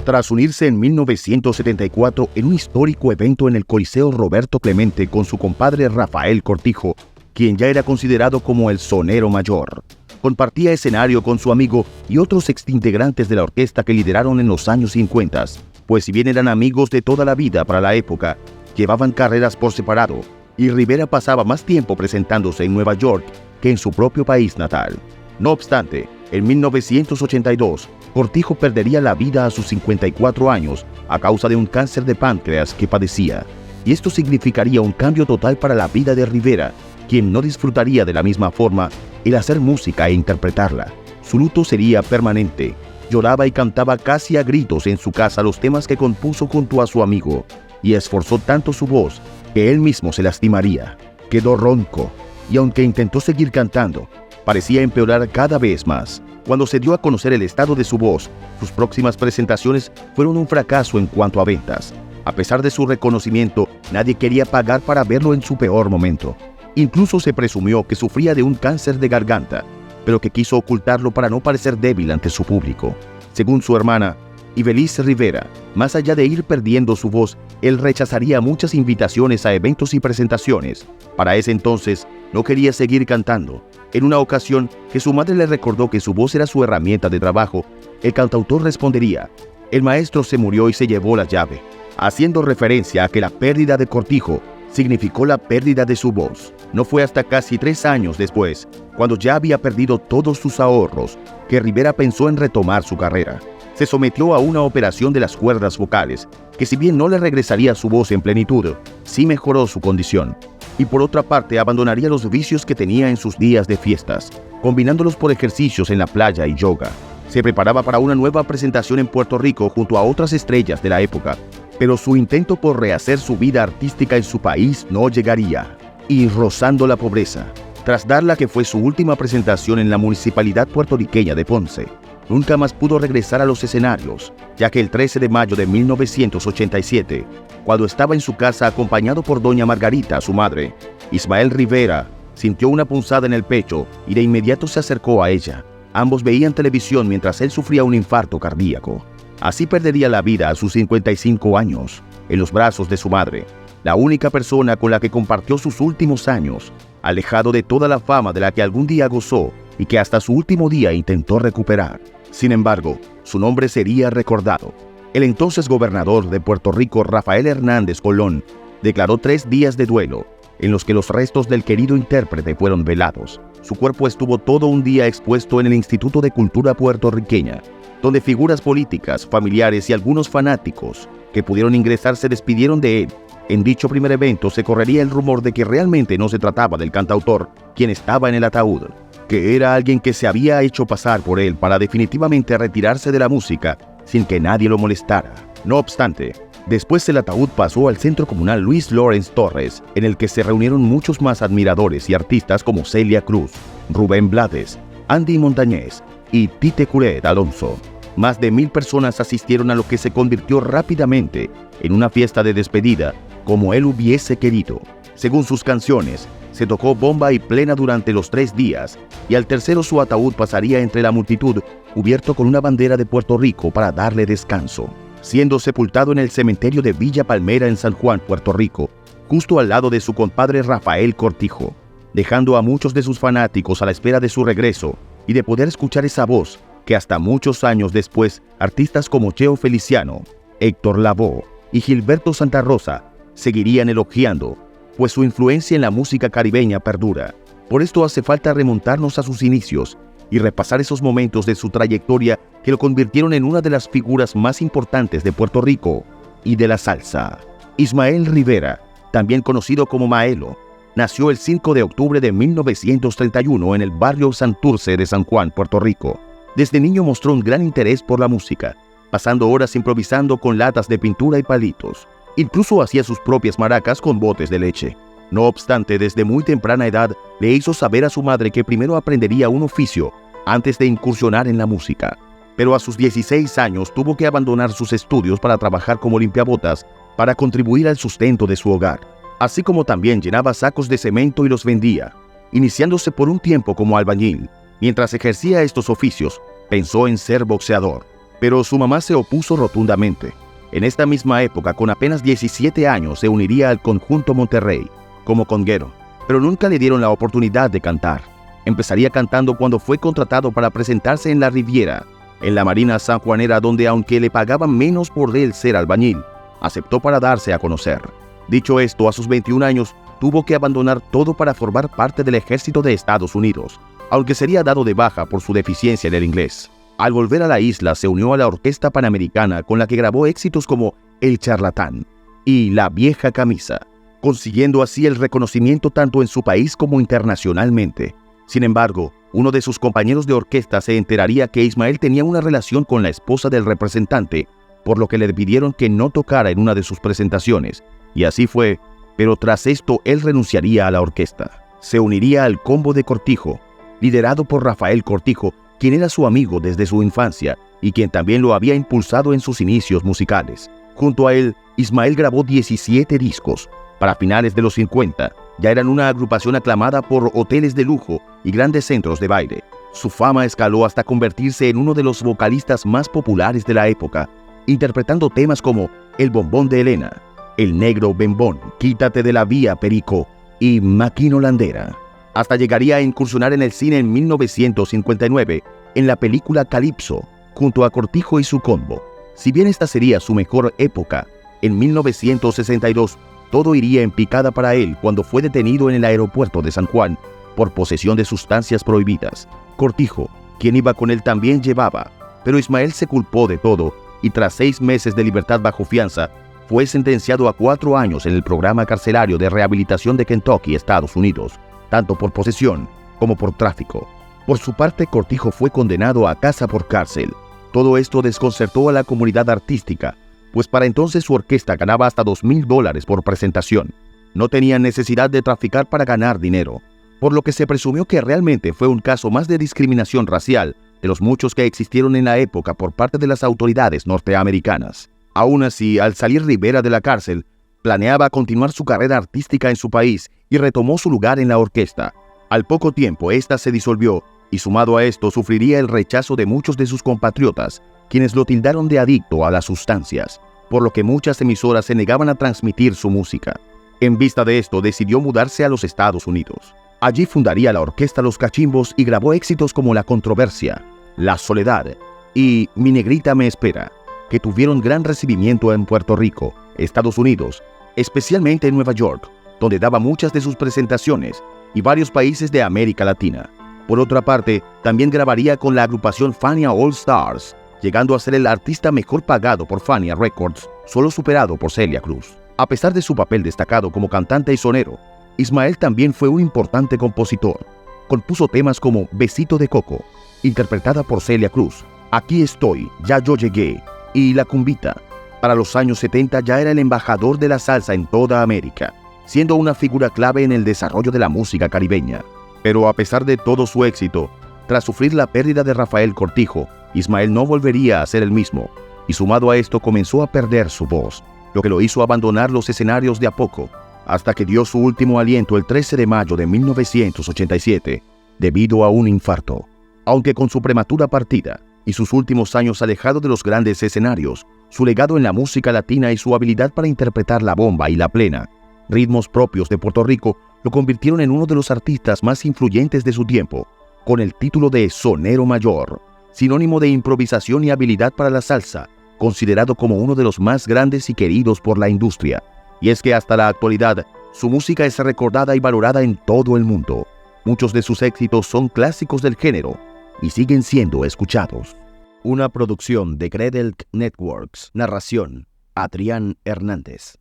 Tras unirse en 1974 en un histórico evento en el Coliseo Roberto Clemente con su compadre Rafael Cortijo, quien ya era considerado como el sonero mayor, compartía escenario con su amigo y otros exintegrantes de la orquesta que lideraron en los años 50, pues si bien eran amigos de toda la vida para la época, llevaban carreras por separado, y Rivera pasaba más tiempo presentándose en Nueva York que en su propio país natal. No obstante, en 1982, Cortijo perdería la vida a sus 54 años a causa de un cáncer de páncreas que padecía, y esto significaría un cambio total para la vida de Rivera, quien no disfrutaría de la misma forma el hacer música e interpretarla. Su luto sería permanente. Lloraba y cantaba casi a gritos en su casa los temas que compuso junto a su amigo, y esforzó tanto su voz que él mismo se lastimaría. Quedó ronco, y aunque intentó seguir cantando, parecía empeorar cada vez más. Cuando se dio a conocer el estado de su voz, sus próximas presentaciones fueron un fracaso en cuanto a ventas. A pesar de su reconocimiento, nadie quería pagar para verlo en su peor momento. Incluso se presumió que sufría de un cáncer de garganta, pero que quiso ocultarlo para no parecer débil ante su público. Según su hermana, Ibeliz Rivera, más allá de ir perdiendo su voz, él rechazaría muchas invitaciones a eventos y presentaciones. Para ese entonces, no quería seguir cantando. En una ocasión que su madre le recordó que su voz era su herramienta de trabajo, el cantautor respondería: "El maestro se murió y se llevó la llave", haciendo referencia a que la pérdida de Cortijo significó la pérdida de su voz. No fue hasta casi 3 años después, cuando ya había perdido todos sus ahorros, que Rivera pensó en retomar su carrera. Se sometió a una operación de las cuerdas vocales, que si bien no le regresaría su voz en plenitud, sí mejoró su condición. Y por otra parte abandonaría los vicios que tenía en sus días de fiestas, combinándolos por ejercicios en la playa y yoga. Se preparaba para una nueva presentación en Puerto Rico junto a otras estrellas de la época, pero su intento por rehacer su vida artística en su país no llegaría, y rozando la pobreza. Tras dar la que fue su última presentación en la municipalidad puertorriqueña de Ponce, nunca más pudo regresar a los escenarios, ya que el 13 de mayo de 1987, cuando estaba en su casa acompañado por doña Margarita, su madre, Ismael Rivera sintió una punzada en el pecho y de inmediato se acercó a ella. Ambos veían televisión mientras él sufría un infarto cardíaco. Así perdería la vida a sus 55 años, en los brazos de su madre, la única persona con la que compartió sus últimos años, alejado de toda la fama de la que algún día gozó y que hasta su último día intentó recuperar. Sin embargo, su nombre sería recordado. El entonces gobernador de Puerto Rico, Rafael Hernández Colón, declaró 3 días de duelo, en los que los restos del querido intérprete fueron velados. Su cuerpo estuvo todo un día expuesto en el Instituto de Cultura Puertorriqueña, donde figuras políticas, familiares y algunos fanáticos que pudieron ingresar se despidieron de él. En dicho primer evento se correría el rumor de que realmente no se trataba del cantautor quien estaba en el ataúd, que era alguien que se había hecho pasar por él para definitivamente retirarse de la música sin que nadie lo molestara. No obstante, después el ataúd pasó al Centro Comunal Luis Lawrence Torres, en el que se reunieron muchos más admiradores y artistas como Celia Cruz, Rubén Blades, Andy Montañez y Tite Curet Alonso. Más de 1000 personas asistieron a lo que se convirtió rápidamente en una fiesta de despedida, como él hubiese querido. Según sus canciones, se tocó bomba y plena durante los 3 días, y al tercero su ataúd pasaría entre la multitud, cubierto con una bandera de Puerto Rico para darle descanso, siendo sepultado en el cementerio de Villa Palmera en San Juan, Puerto Rico, justo al lado de su compadre Rafael Cortijo, dejando a muchos de sus fanáticos a la espera de su regreso y de poder escuchar esa voz que hasta muchos años después, artistas como Cheo Feliciano, Héctor Lavoe y Gilberto Santa Rosa seguirían elogiando, pues su influencia en la música caribeña perdura. Por esto hace falta remontarnos a sus inicios y repasar esos momentos de su trayectoria que lo convirtieron en una de las figuras más importantes de Puerto Rico y de la salsa. Ismael Rivera, también conocido como Maelo, nació el 5 de octubre de 1931 en el barrio Santurce de San Juan, Puerto Rico. Desde niño mostró un gran interés por la música, pasando horas improvisando con latas de pintura y palitos. Incluso hacía sus propias maracas con botes de leche. No obstante, desde muy temprana edad le hizo saber a su madre que primero aprendería un oficio antes de incursionar en la música. Pero a sus 16 años tuvo que abandonar sus estudios para trabajar como limpiabotas para contribuir al sustento de su hogar, así como también llenaba sacos de cemento y los vendía, iniciándose por un tiempo como albañil. Mientras ejercía estos oficios, pensó en ser boxeador, pero su mamá se opuso rotundamente. En esta misma época, con apenas 17 años, se uniría al Conjunto Monterrey como conguero, pero nunca le dieron la oportunidad de cantar. Empezaría cantando cuando fue contratado para presentarse en la Riviera, en la Marina sanjuanera, donde aunque le pagaban menos por él ser albañil, aceptó para darse a conocer. Dicho esto, a sus 21 años, tuvo que abandonar todo para formar parte del ejército de Estados Unidos, aunque sería dado de baja por su deficiencia en el inglés. Al volver a la isla, se unió a la Orquesta Panamericana, con la que grabó éxitos como El Charlatán y La Vieja Camisa, consiguiendo así el reconocimiento tanto en su país como internacionalmente. Sin embargo, uno de sus compañeros de orquesta se enteraría que Ismael tenía una relación con la esposa del representante, por lo que le pidieron que no tocara en una de sus presentaciones, y así fue, pero tras esto él renunciaría a la orquesta. Se uniría al Combo de Cortijo, liderado por Rafael Cortijo, quien era su amigo desde su infancia y quien también lo había impulsado en sus inicios musicales. Junto a él, Ismael grabó 17 discos. Para finales de los 50, ya eran una agrupación aclamada por hoteles de lujo y grandes centros de baile. Su fama escaló hasta convertirse en uno de los vocalistas más populares de la época, interpretando temas como El Bombón de Elena, El Negro Bembón, Quítate de la Vía Perico y Maquino Landera. Hasta llegaría a incursionar en el cine en 1959 en la película Calipso, junto a Cortijo y su combo. Si bien esta sería su mejor época, en 1962 todo iría en picada para él cuando fue detenido en el aeropuerto de San Juan por posesión de sustancias prohibidas. Cortijo, quien iba con él, también llevaba, pero Ismael se culpó de todo y tras 6 meses de libertad bajo fianza, fue sentenciado a 4 años en el programa carcelario de rehabilitación de Kentucky, Estados Unidos, tanto por posesión como por tráfico. Por su parte, Cortijo fue condenado a casa por cárcel. Todo esto desconcertó a la comunidad artística, pues para entonces su orquesta ganaba hasta $2,000 por presentación. No tenían necesidad de traficar para ganar dinero, por lo que se presumió que realmente fue un caso más de discriminación racial de los muchos que existieron en la época por parte de las autoridades norteamericanas. Aún así, al salir Rivera de la cárcel, planeaba continuar su carrera artística en su país y retomó su lugar en la orquesta. Al poco tiempo, esta se disolvió y sumado a esto sufriría el rechazo de muchos de sus compatriotas, quienes lo tildaron de adicto a las sustancias, por lo que muchas emisoras se negaban a transmitir su música. En vista de esto, decidió mudarse a los Estados Unidos. Allí fundaría la Orquesta Los Cachimbos y grabó éxitos como La Controversia, La Soledad y Mi Negrita Me Espera, que tuvieron gran recibimiento en Puerto Rico, Estados Unidos, especialmente en Nueva York, donde daba muchas de sus presentaciones, y varios países de América Latina. Por otra parte, también grabaría con la agrupación Fania All Stars, llegando a ser el artista mejor pagado por Fania Records, solo superado por Celia Cruz. A pesar de su papel destacado como cantante y sonero, Ismael también fue un importante compositor. Compuso temas como Besito de Coco, interpretada por Celia Cruz, Aquí Estoy, Ya Yo Llegué y La Cumbita. Para los años 70 ya era el embajador de la salsa en toda América, siendo una figura clave en el desarrollo de la música caribeña. Pero a pesar de todo su éxito, tras sufrir la pérdida de Rafael Cortijo, Ismael no volvería a ser el mismo, y sumado a esto comenzó a perder su voz, lo que lo hizo abandonar los escenarios de a poco, hasta que dio su último aliento el 13 de mayo de 1987, debido a un infarto. Aunque con su prematura partida y sus últimos años alejado de los grandes escenarios, su legado en la música latina y su habilidad para interpretar la bomba y la plena, ritmos propios de Puerto Rico, lo convirtieron en uno de los artistas más influyentes de su tiempo, con el título de Sonero Mayor, sinónimo de improvisación y habilidad para la salsa, considerado como uno de los más grandes y queridos por la industria. Y es que hasta la actualidad, su música es recordada y valorada en todo el mundo. Muchos de sus éxitos son clásicos del género y siguen siendo escuchados. Una producción de Gredelk Networks. Narración: Adrián Hernández.